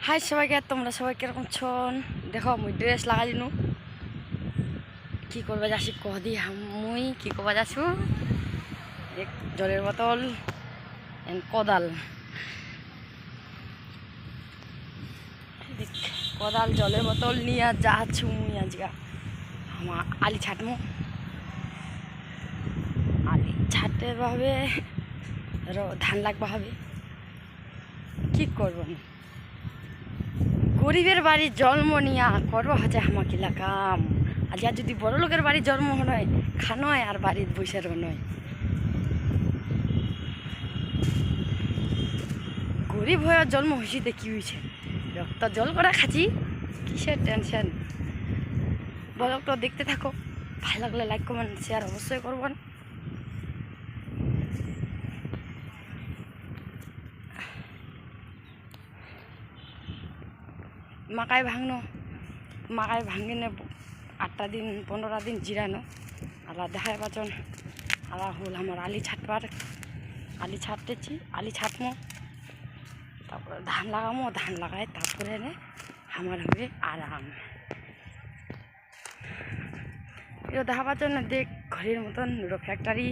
High সবাইকে, তোমরা সবাই কিরকম ছন? দেখো মুই ড্রেস লাগাই দিনু। কি করবা যাচ্ছি কদি মুই কি করবা যাচ্ছু? এক জলের বোতল কোদাল, কোদাল জলের বোতল নিয়ে যাচ্ছু মুই আজকে আমার আলি ছাটমু। আলি ছাটতে হবে, ধান লাগবা হবে। কি করবো গরিবের বাড়ির জন্ম নিয়া করবো হচ্ছে আমাকে কাম। আজকে যদি বড় লোকের বাড়ির জন্ম নয় খানয় আর বাড়ির বৈশারও নয়। গরিব হয়ে জন্ম হয়েছি তো কি হয়েছে? রক্ত জল করা খাচ্ছি, কিসের টেনশন? ব্লগটা দেখতে থাকো, ভালো লাগলে লাইক কমেন্ট শেয়ার অবশ্যই করবেন। মাকাই ভাঙনো, মাকাই ভাঙিনে 8টা দিন 15টা দিন জিরানো। আলা দেখায় পাচন আলা হল আমার আলি ছাটবার। আলি ছাটতেছি, আলি ছাটমো, তারপরে ধান লাগামো। ধান লাগাই তারপরে আমার হবে আরাম। এটা দেখা পাচ্ছ না, দেখ ঘরের মতন ফ্যাক্টরি।